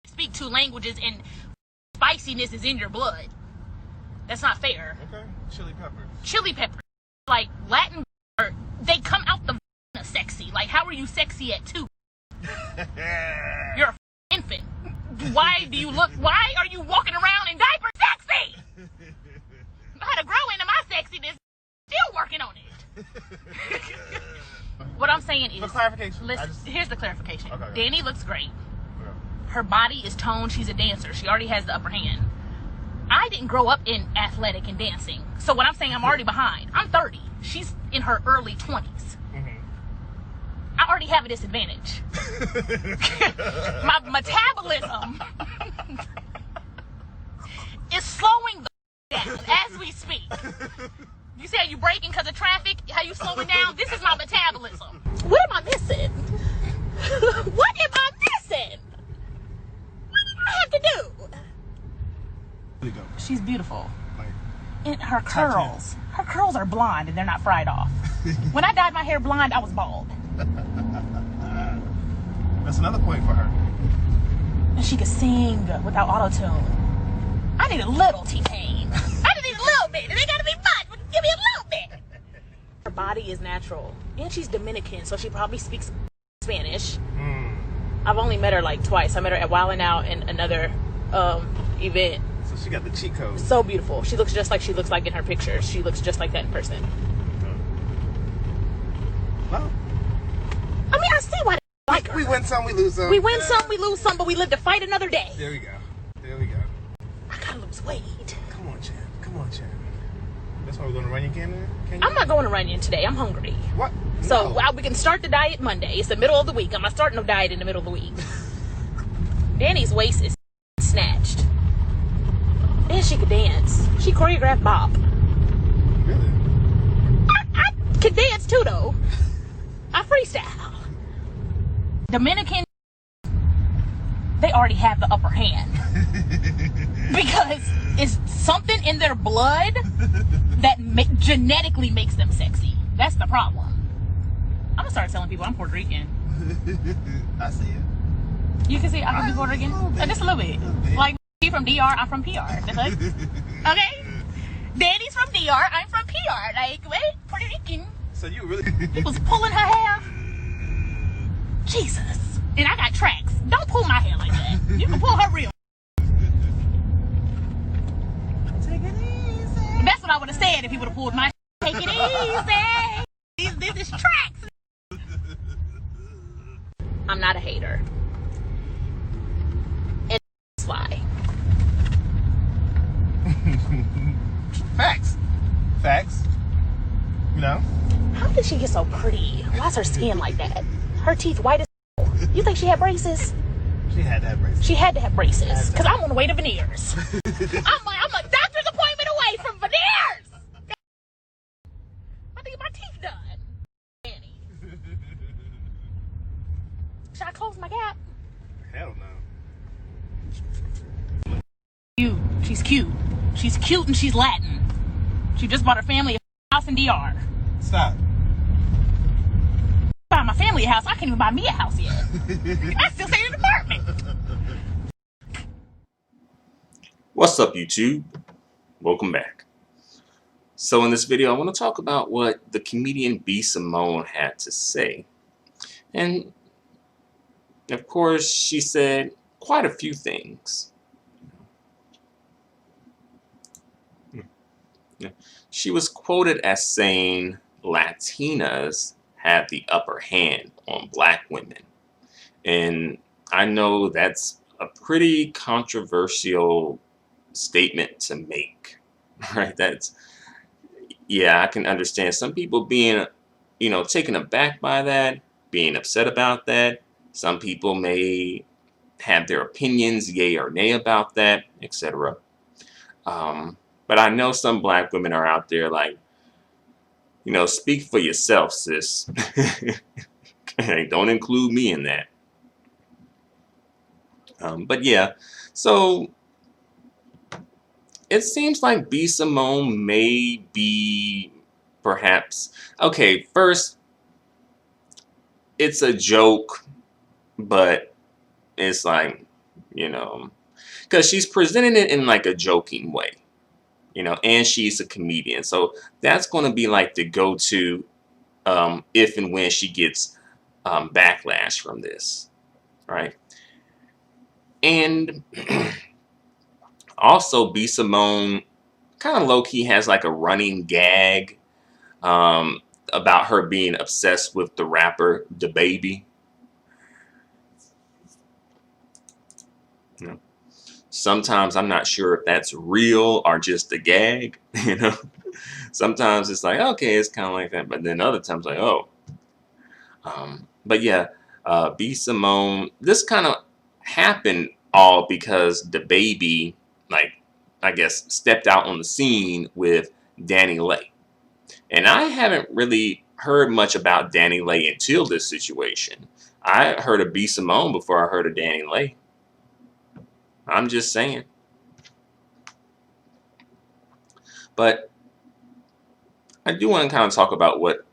speak two languages and spiciness is in your blood. That's not fair. Okay, chili pepper. Chili pepper. Like, Latin, they come out the sexy. Like, how are you sexy at 2? You're a infant. Why are you walking around in diapers sexy? I had to grow into my sexiness. Still working on it. What I'm saying is, for clarification, here's the clarification. Okay. Danny looks great. Okay. Her body is toned. She's a dancer. She already has the upper hand. I didn't grow up in athletic and dancing. So what I'm saying, I'm already behind. I'm 30. She's in her early 20s. I already have a disadvantage. My metabolism is slowing the down as we speak. You see how you braking because of traffic? How you slowing down? This is my metabolism. What am I missing? What am I missing? What do I have to do? There you go. She's beautiful. Like, And her curls are blonde and they're not fried off. When I dyed my hair blonde, I was bald. That's another point for her. And she could sing without auto-tune. I need a little T-Pain. I just need a little bit. It ain't gotta be much, but give me a little bit. Her body is natural. And she's Dominican, so she probably speaks Spanish. I've only met her like twice. I met her at Wildin' Out and another event. So she got the cheat code. So beautiful. She looks just like she looks like in her pictures. She looks just like that in person. Well, I mean, I see why they like her. we win some, we lose some. We win some, we lose some, but we live to fight another day. There we go. There we go. I gotta lose weight. Come on, Chad. Come on, Chad. That's why we're going to Runyon Canyon? I'm not going to Runyon today. I'm hungry. What? So No. we can start the diet Monday. It's the middle of the week. I'm not starting no diet in the middle of the week. Danny's waist is snatched. And she could dance. She choreographed bop. Really? I could dance too, though. I freestyle. Dominican, they already have the upper hand. Because it's something in their blood that genetically makes them sexy. That's the problem. I'm gonna start telling people I'm Puerto Rican. I see it. You can see I can be Puerto Rican? Just a little bit. Like, she from DR, I'm from PR. Okay? Danny's from DR, I'm from PR. Like, wait, Puerto Rican. So you really... He was pulling her hair. Jesus. And I got tracks. Don't pull my hair like that. You can pull her real. Take it easy. That's what I would have said if he would have pulled my. Take it easy. This is tracks. I'm not a hater. And that's why. Facts. Facts. You know? How did she get so pretty? Why's her skin like that? Her teeth white as hell. You think she had braces? She had to have braces. She had to have braces. Because I'm on the way to veneers. I'm a doctor's appointment away from veneers. I need my teeth done. Annie. Should I close my gap? Hell no. Cute. She's cute. She's cute and she's Latin. She just bought her family a house in DR. Stop. Buy my family a house. I can't even buy me a house yet. I still stay in an apartment. What's up, YouTube? Welcome back. So in this video, I want to talk about what the comedian B. Simone had to say. And of course, she said quite a few things. She was quoted as saying Latinas have the upper hand on black women. And I know that's a pretty controversial statement to make, right? Yeah, I can understand some people being, taken aback by that, being upset about that. Some people may have their opinions, yay or nay, about that, etc. But I know some black women are out there like, speak for yourself, sis. Don't include me in that. But yeah, so it seems like B. Simone may be perhaps, okay, first, it's a joke, but it's like you know, because she's presenting it in like a joking way, and she's a comedian. So that's going to be like the go-to if and when she gets backlash from this, right? And also, B. Simone kind of low-key has like a running gag um, about her being obsessed with the rapper DaBaby. You know, sometimes I'm not sure if that's real or just a gag. Sometimes it's like, okay, it's kind of like that, but then other times like, oh. But yeah, B. Simone, this kind of happened all because DaBaby, like, I guess, stepped out on the scene with Danny Lay. And I haven't really heard much about Danny Lay until this situation. I heard of B. Simone before I heard of Danny Lay. I'm just saying. But I do want to kind of talk about what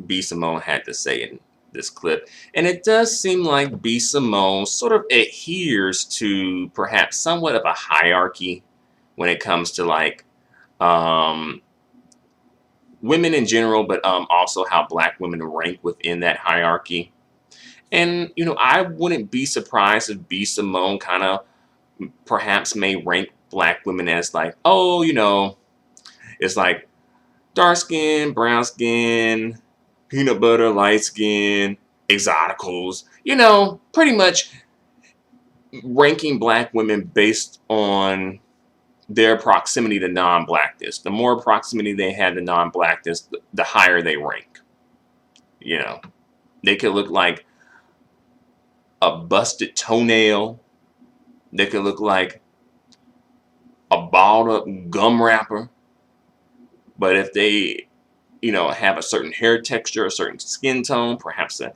B. Simone had to say in this clip. And it does seem like B. Simone sort of adheres to perhaps somewhat of a hierarchy when it comes to like um, women in general, but also how black women rank within that hierarchy. And, I wouldn't be surprised if B. Simone kind of perhaps may rank black women as like, oh, it's like dark skin, brown skin, peanut butter, light skin, exoticals, pretty much ranking black women based on their proximity to non-blackness. The more proximity they had to non-blackness, the higher they rank. They could look like a busted toenail. They could look like a balled up gum wrapper. But if they, have a certain hair texture, a certain skin tone, perhaps an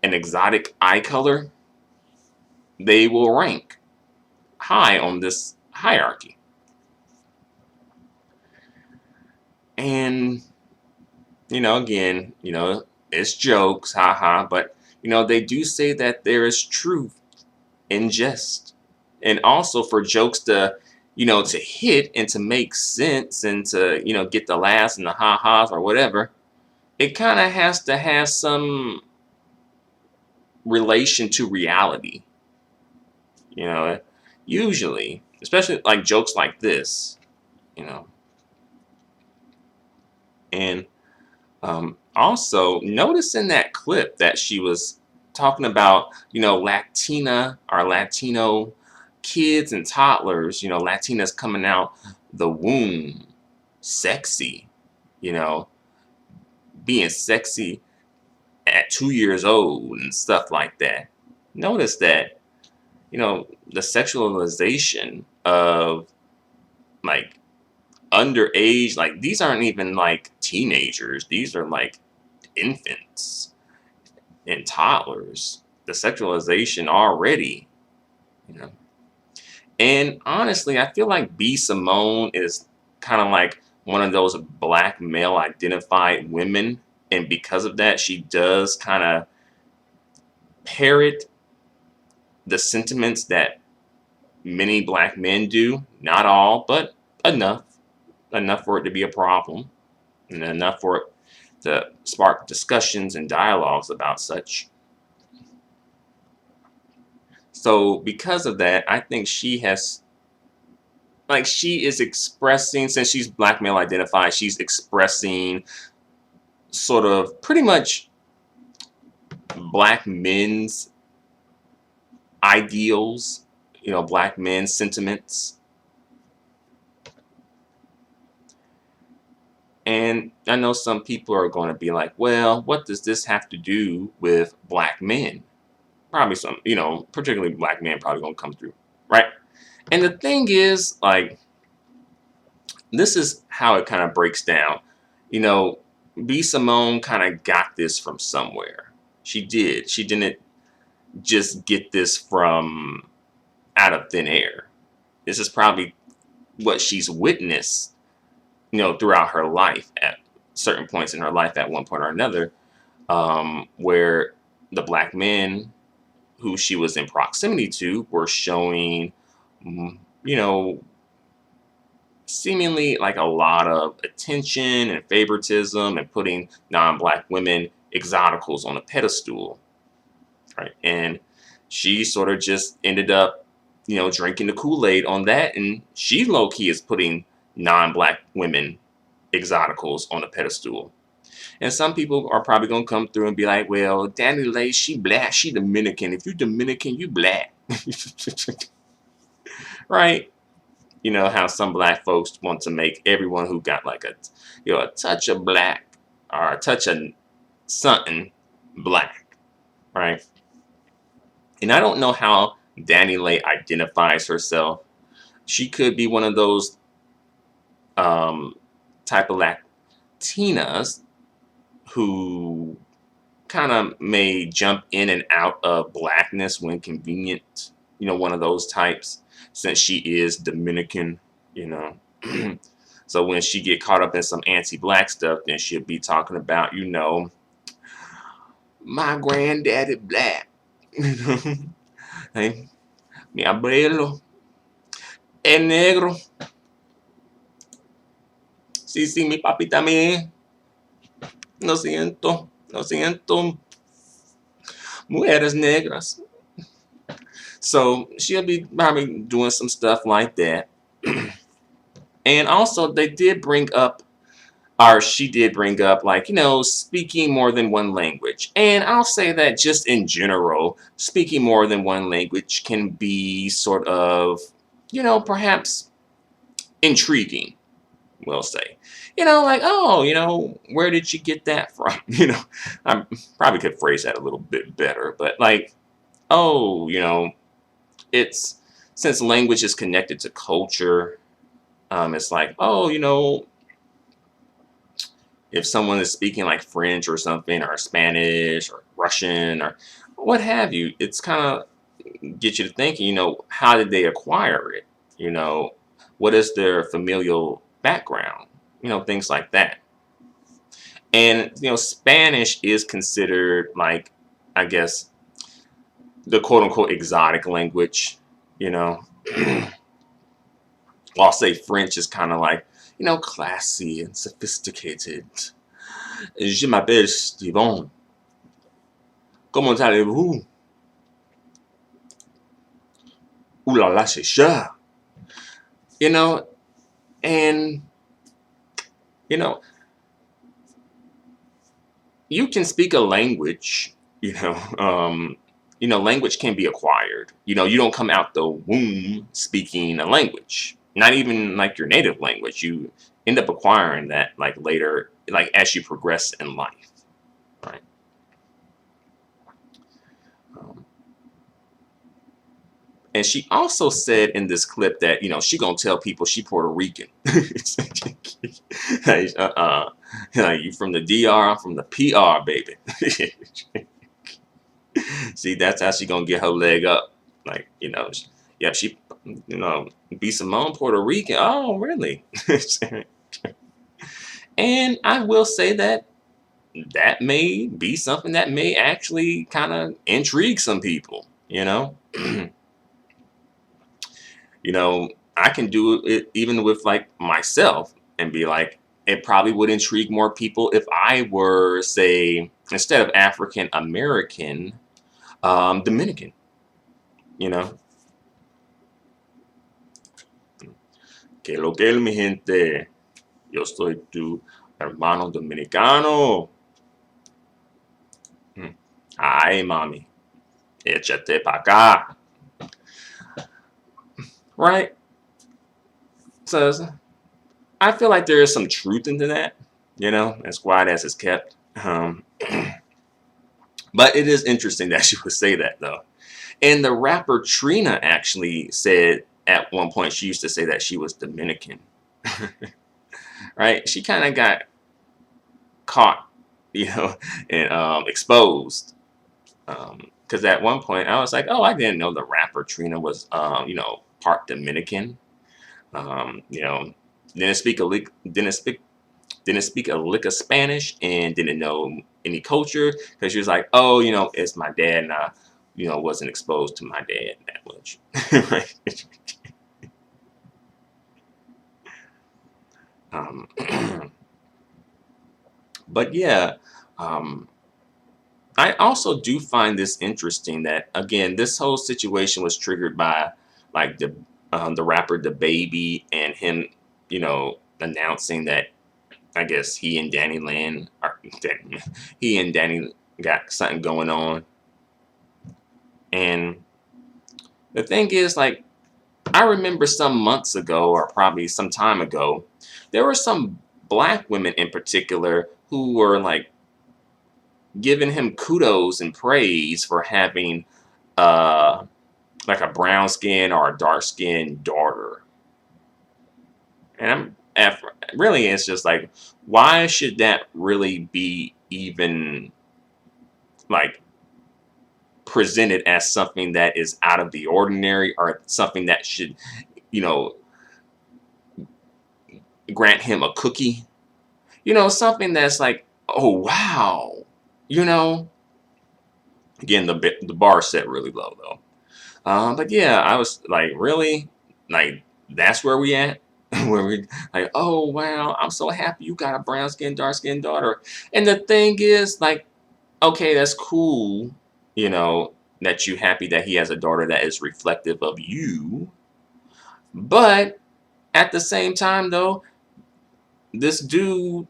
exotic eye color, they will rank high on this hierarchy. And, again, it's jokes, haha, but, they do say that there is truth in jest. And also for jokes to, to hit and to make sense and to, get the laughs and the ha-has or whatever, it kind of has to have some relation to reality. Usually, especially like jokes like this, and also notice in that clip that she was talking about, Latina or Latino kids and toddlers, Latinas coming out the womb sexy, you know, being sexy at 2 years old and stuff like that. Notice that, the sexualization of like underage, like these aren't even like teenagers, these are like infants and toddlers. The sexualization already, you know. And honestly, I feel like B. Simone is kind of like one of those black male identified women. And because of that, she does kind of parrot the sentiments that many black men do. Not all, but enough. Enough for it to be a problem. And enough for it to spark discussions and dialogues about such. So because of that, I think she has, like, she is expressing, since she's black male identified, she's expressing sort of pretty much black men's ideals, black men's sentiments. And I know some people are going to be like, well, what does this have to do with black men? Probably some, particularly black men probably going to come through, right? And the thing is, like, this is how it kind of breaks down. B. Simone kind of got this from somewhere. She did. She didn't just get this from out of thin air. This is probably what she's witnessed, throughout her life at certain points in her life at one point or another, where the black men who she was in proximity to were showing, you know, seemingly like a lot of attention and favoritism and putting non-black women exoticals on a pedestal, right? And she sort of just ended up, drinking the Kool-Aid on that, and she low-key is putting non-black women exoticals on a pedestal. And some people are probably gonna come through and be like, well, Danny Lay, she black, she Dominican. If you Dominican, you black. Right? You know how some black folks want to make everyone who got like a touch of black or a touch of something black, right? And I don't know how Danny Lay identifies herself. She could be one of those type of Latinas who kind of may jump in and out of blackness when convenient. One of those types, since she is Dominican, you know. So when she get caught up in some anti-black stuff, then she'll be talking about, my granddaddy black. Hey, mi abuelo es negro. Sí, sí, mi papi también. Lo siento, mujeres negras. So she'll be probably doing some stuff like that. And also she did bring up, like, speaking more than one language. And I'll say that just in general, speaking more than one language can be sort of, perhaps intriguing, we'll say. Like, oh, where did you get that from? I probably could phrase that a little bit better, but like, oh, it's, since language is connected to culture, it's like, oh, if someone is speaking like French or something, or Spanish or Russian or what have you, it's kind of get you to thinking, how did they acquire it? What is their familial background? Things like that. And, Spanish is considered, like, I guess, the quote unquote exotic language, I'll say French is kind of like, classy and sophisticated. Je m'appelle Steven. Comment allez-vous? Ooh la la, c'est cher. And, you can speak a language, language can be acquired. You don't come out the womb speaking a language, not even like your native language. You end up acquiring that like later, like as you progress in life, right? And she also said in this clip that, she gonna tell people she Puerto Rican. Like, you from the DR, I'm from the PR, baby. See, that's how she gonna get her leg up. Like, yeah, she, be Simone Puerto Rican. Oh, really? And I will say that may be something that may actually kind of intrigue some people, I can do it even with like myself and be like, it probably would intrigue more people if I were, say, instead of African American, Dominican, Que lo que mi gente, yo soy tu hermano dominicano. Ay, mami, échate pa' acá. Right? So I feel like there is some truth into that, as quiet as it's kept. But it is interesting that she would say that, though. And the rapper Trina actually said at one point, she used to say that she was Dominican. Right? She kind of got caught, and exposed. Because at one point I was like, oh, I didn't know the rapper Trina was, part Dominican. Didn't speak a lick of Spanish, and didn't know any culture, because she was like, oh, it's my dad and wasn't exposed to my dad that much. Right? Um, but yeah, um, I also do find this interesting that again, this whole situation was triggered by like the rapper the Baby and him, announcing that I guess he and Danny Land are he and Danny got something going on. And the thing is, like, I remember some months ago, or probably some time ago, there were some black women in particular who were like giving him kudos and praise for having uh like a brown skin or a dark skinned daughter. And really, it's just like, why should that really be even like presented as something that is out of the ordinary, or something that should, you know, grant him a cookie? Something that's like, oh wow, you know. Again, the bar set really low though. But yeah, I was like, really, like that's where we at. Where we like, oh wow, I'm so happy you got a brown skin, dark skinned daughter. And the thing is, like, okay, that's cool, you know, that you happy that he has a daughter that is reflective of you. But at the same time, though, this dude,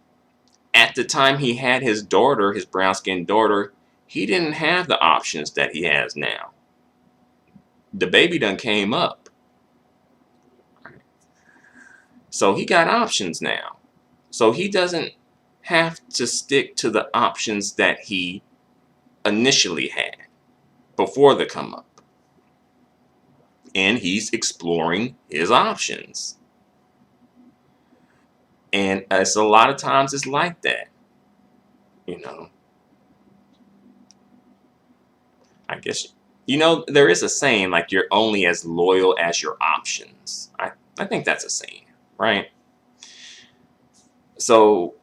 at the time he had his daughter, his brown skinned daughter, he didn't have the options that he has now. The Baby done came up. So he got options now. So he doesn't have to stick to the options that he initially had before the come up. And he's exploring his options. And it's a lot of times it's like that. You know, I guess, there is a saying like you're only as loyal as your options. I think that's a saying, right? So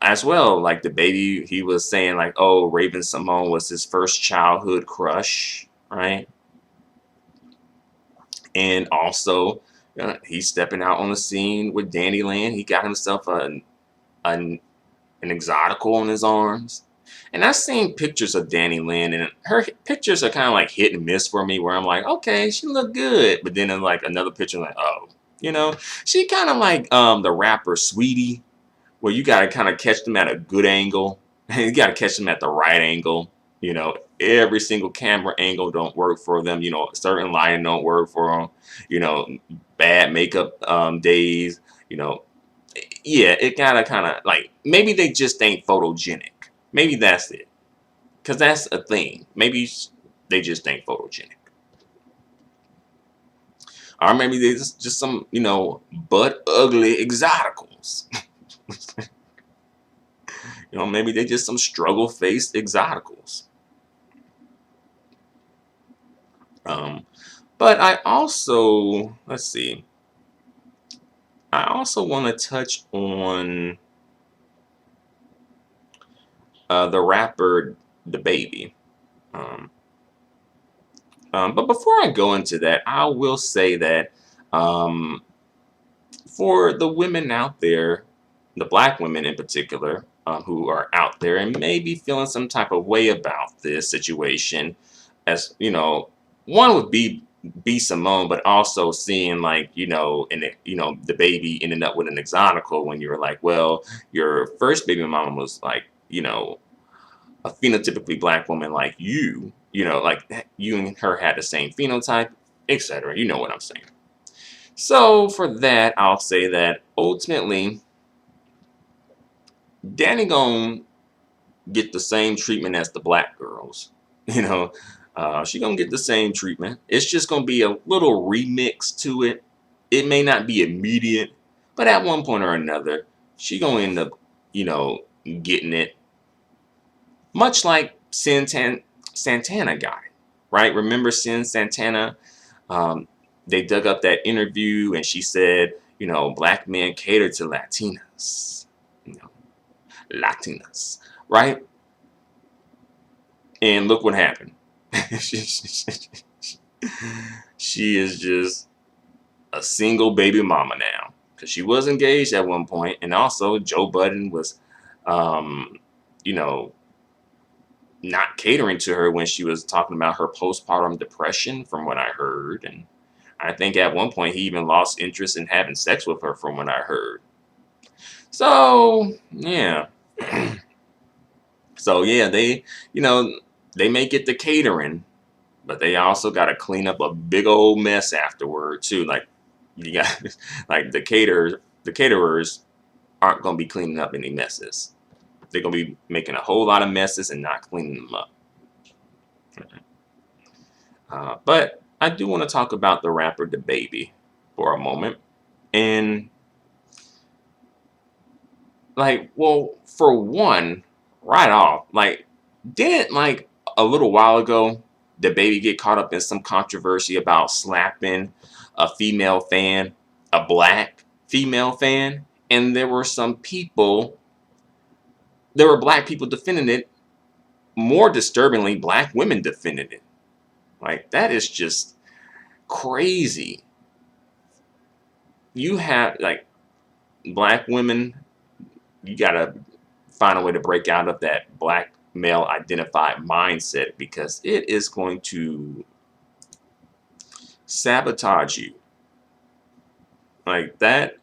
as well, like the Baby, he was saying like, oh, Raven Simone was his first childhood crush, right? And also, he's stepping out on the scene with Danny Land. He got himself an exotical on his arms. And I've seen pictures of Danny Land, and her pictures are kind of like hit and miss for me, where I'm like, okay, she look good. But then in like another picture, I'm like, oh, she kind of like the rapper Sweetie, where you got to kind of catch them at a good angle. You got to catch them at the right angle. Every single camera angle don't work for them. Certain lighting don't work for them. Bad makeup days. Yeah, it gotta kind of like, maybe they just ain't photogenic. Maybe that's it, because that's a thing. Maybe they just ain't photogenic, or maybe they just some butt ugly exoticals. Maybe they just some struggle faced exoticals. But I also, let's see, I also want to touch on the rapper the Baby. Um, but before I go into that, I will say that um, for the women out there, the black women in particular, who are out there and maybe feeling some type of way about this situation, as one would be Simone, but also seeing like and the Baby ended up with an exotical, when you're like, well, your first baby mama was like a phenotypically black woman like like you and her had the same phenotype, etc. You know what I'm saying. So for that, I'll say that ultimately, Danny gon' get the same treatment as the black girls. She gonna get the same treatment. It's just gonna be a little remix to it. It may not be immediate, but at one point or another, she gonna end up, getting it. Much like Santana got it, right? Remember Santana? They dug up that interview, and she said, black men cater to Latinas, Latinas, right? And look what happened. She is just a single baby mama now, because she was engaged at one point, and also Joe Budden was, um, you know, not catering to her when she was talking about her postpartum depression, from what I heard, and I think at one point he even lost interest in having sex with her, from what I heard. So yeah, so yeah, they may get the catering, but they also got to clean up a big old mess afterward too. Like you got, like the caterers aren't going to be cleaning up any messes. They're going to be making a whole lot of messes and not cleaning them up. But I do want to talk about the rapper DaBaby for a moment. And like, well, for one, right off, like, didn't like a little while ago, DaBaby get caught up in some controversy about slapping a female fan, a black female fan, and there were black people defending it. More disturbingly, black women defended it. Like, that is just crazy. You have, like, black women, you gotta find a way to break out of that black male identified mindset, because it is going to sabotage you. Like that.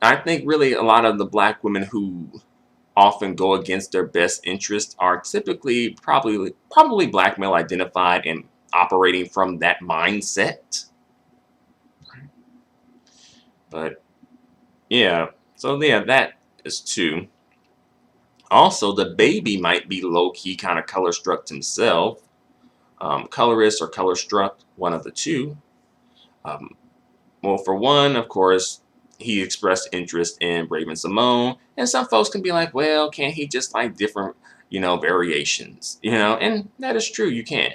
I think really a lot of the black women who often go against their best interest are typically probably black male identified and operating from that mindset. But yeah, so yeah, that is two. Also, DaBaby might be low-key kind of color struck himself. Colorist or color struck, one of the two. Well, for one, of course, he expressed interest in Raven Simone, and some folks can be like, well, can't he just like different, variations, and that is true, you can.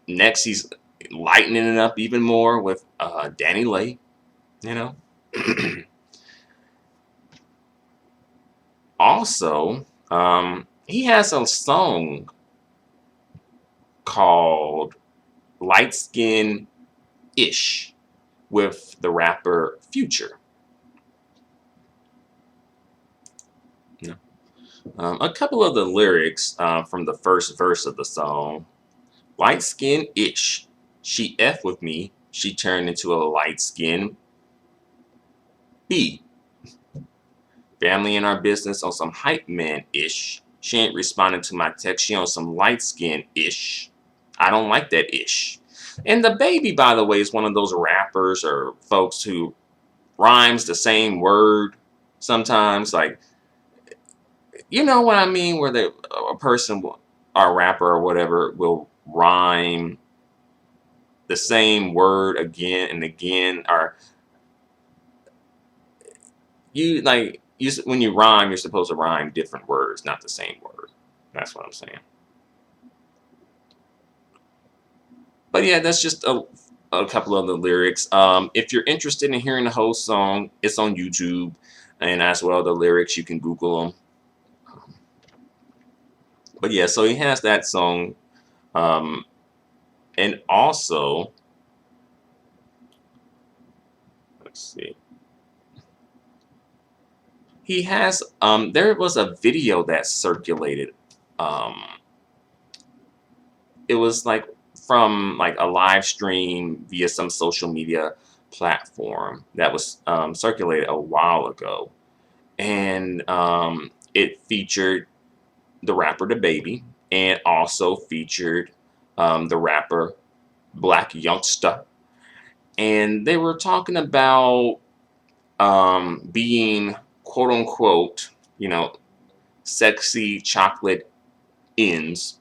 Next, he's lightening it up even more with Danny Lay, Also, he has a song called Light Skin Ish with the rapper Future. A couple of the lyrics from the first verse of the song. Light skin ish. She F with me. She turned into a light skin B. Family in our business on some hype man ish. She ain't responding to my text. She on some light skin ish. I don't like that ish. And DaBaby, by the way, is one of those rappers or folks who rhymes the same word sometimes. Like, you know what I mean? Where a person, or a rapper or whatever, will rhyme the same word again and again. Or when you rhyme, you're supposed to rhyme different words, not the same word. That's what I'm saying. But yeah, that's just a couple of the lyrics. If you're interested in hearing the whole song, it's on YouTube, and as well the lyrics, you can Google them. But yeah, so he has that song, and also, let's see, he has there was a video that circulated. It was like from like a live stream via some social media platform that was circulated a while ago, and it featured the rapper DaBaby, and also featured the rapper Black Youngster, and they were talking about being quote unquote, sexy chocolate ends.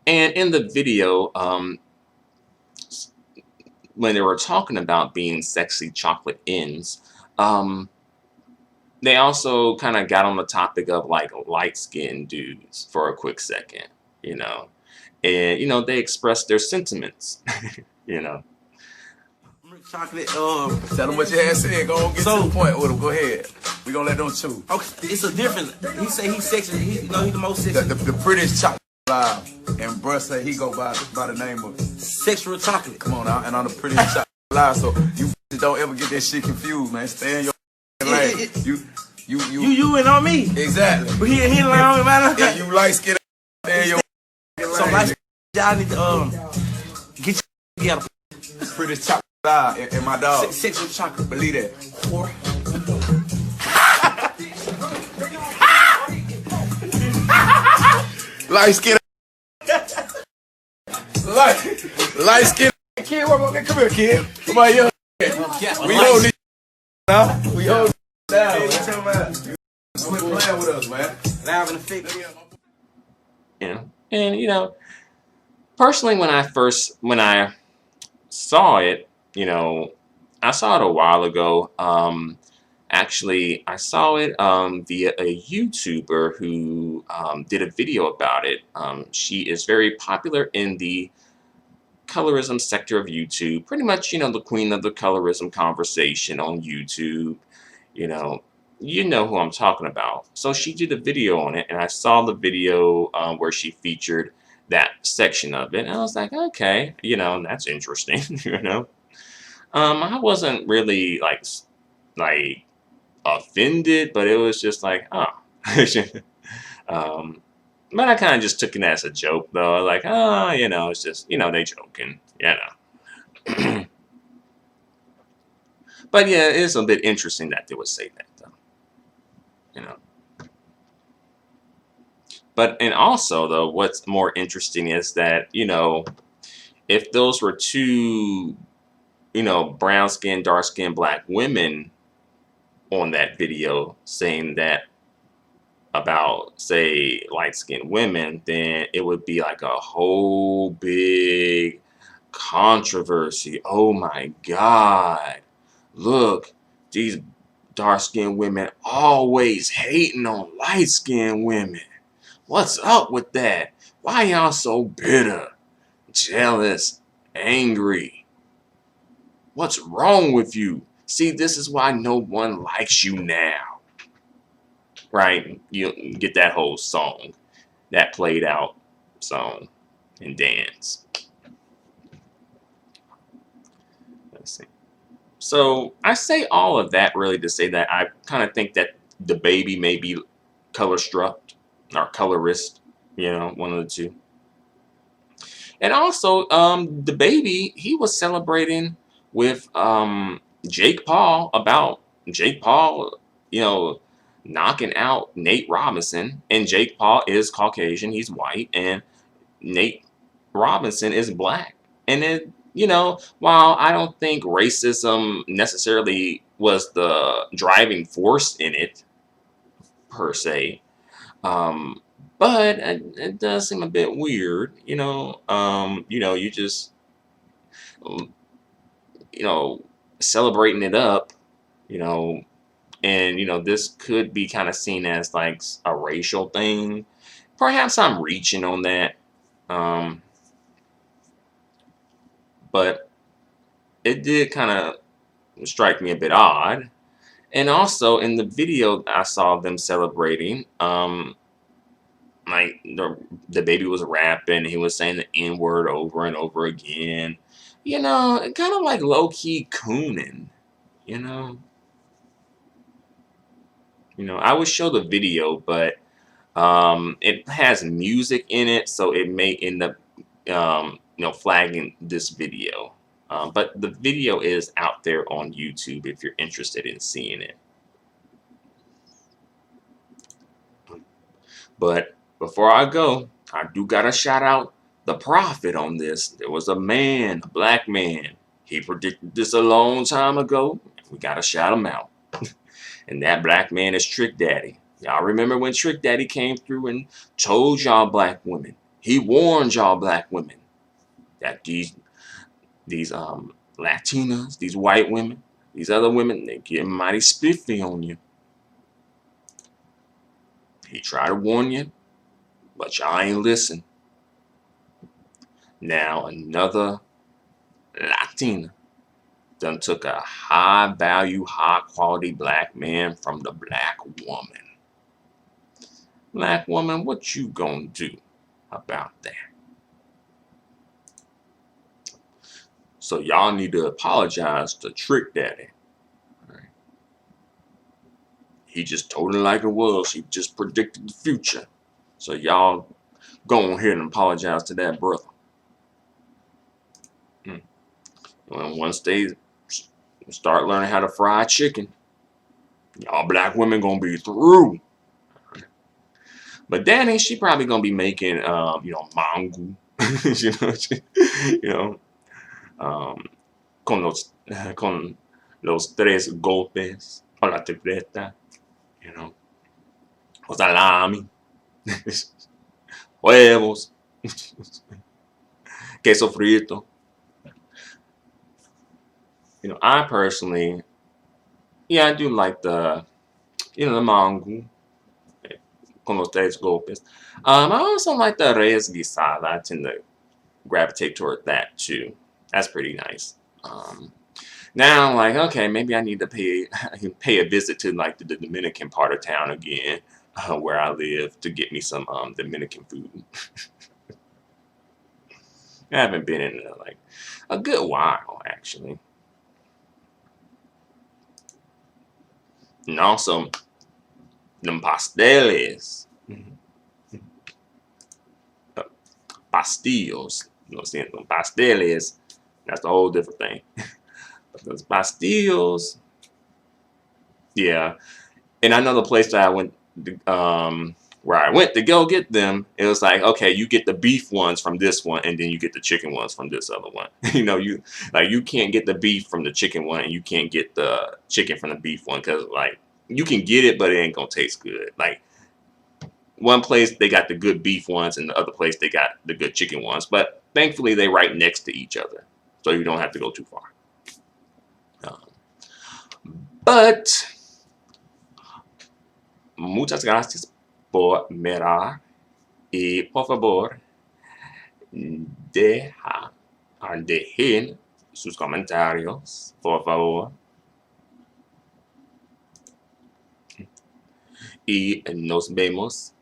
And in the video, when they were talking about being sexy chocolate ends, they also kind of got on the topic of like light-skinned dudes for a quick second, and they expressed their sentiments, Chocolate, tell them what you had said. Go on, get to the point with them. Go ahead. We gonna let them choose. Okay, it's a difference. He say he's sexy. He the most sexy. The prettiest chocolate alive, and bruh say he go by the name of Sexual chocolate. Come on now, and I'm the prettiest chocolate alive. So you don't ever get that shit confused, man. Stay in your lane. You and on me. Exactly. But he lying man. Yeah, you light skin. Stay in your So like y'all need to get your together. prettiest chocolate alive, and my dog. Sexual chocolate. Believe that. Light skin. Light skin. Kid, come here, kid. Come on, yo. We hold this now. We hold this down. Quit playing with us, man. Live in the fake. And personally, when I saw it, I saw it a while ago. Actually, I saw it via a YouTuber who did a video about it. She is very popular in the colorism sector of YouTube. Pretty much, the queen of the colorism conversation on YouTube. You know who I'm talking about. So she did a video on it, and I saw the video where she featured that section of it, and I was like, okay, that's interesting. I wasn't really like offended, but it was just like, oh. But I kind of just took it as a joke, though. Like, oh, it's just, they joking, But yeah, it is a bit interesting that they would say that, though. And also, though, what's more interesting is that, if those were two, brown skin, dark skin, black women on that video saying that about, say, light-skinned women, then it would be like a whole big controversy. Oh my God, look, these dark-skinned women always hating on light-skinned women. What's up with that? Why y'all so bitter, jealous, angry? What's wrong with you? See, this is why no one likes you now. Right? You get that whole song, that played out song and dance. Let's see. So I say all of that really to say that I kind of think that the baby may be color struck or colorist, one of the two. And also, the baby, he was celebrating with Jake Paul about Jake Paul, knocking out Nate Robinson. And Jake Paul is Caucasian, he's white, and Nate Robinson is black. And then, while I don't think racism necessarily was the driving force in it, per se, but it does seem a bit weird, you just, celebrating it up, and, this could be kind of seen as like a racial thing. Perhaps I'm reaching on that, but it did kind of strike me a bit odd. And also in the video I saw them celebrating, like the baby was rapping, he was saying the N-word over and over again. Kind of like low-key cooning, I would show the video, but it has music in it, so it may end up, flagging this video. But the video is out there on YouTube if you're interested in seeing it. But before I go, I do gotta shout out the prophet on this. There was a man, a black man. He predicted this a long time ago. We gotta shout him out. And that black man is Trick Daddy. Y'all remember when Trick Daddy came through and told y'all black women, he warned y'all black women that these Latinas, these white women, these other women, they get mighty spiffy on you. He tried to warn you, but y'all ain't listen. Now another Latina done took a high value, high quality black man from the black woman. Black woman, what you gonna do about that? So y'all need to apologize to Trick Daddy. Right. He just told it like it was. He just predicted the future. So y'all go ahead and apologize to that brother. And once they start learning how to fry chicken, y'all black women gonna be through. But Danny, she probably gonna be making, mango, con los tres golpes, o la tripleta, o salami, huevos, queso frito. I personally, I do like the mango con los tres golpes. I also like the res guisada. I tend to gravitate toward that too. That's pretty nice. Now I'm like, okay, maybe I need to pay a visit to like the Dominican part of town again, where I live, to get me some Dominican food. I haven't been in like a good while, actually. And also, them pasteles. Pastillos. Pasteles. That's a whole different thing. But those pastillos. Yeah. And I know the place that I went, where I went to go get them, it was like, okay, you get the beef ones from this one, and then you get the chicken ones from this other one. You can't get the beef from the chicken one, and you can't get the chicken from the beef one, because like you can get it, but it ain't gonna taste good. Like one place they got the good beef ones, and the other place they got the good chicken ones. But thankfully they right next to each other, so you don't have to go too far. But muchas gracias por mirar y por favor dejen sus comentarios, por favor. Y nos vemos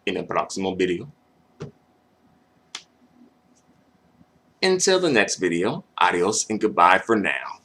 en el próximo video. Until the next video, adios and goodbye for now.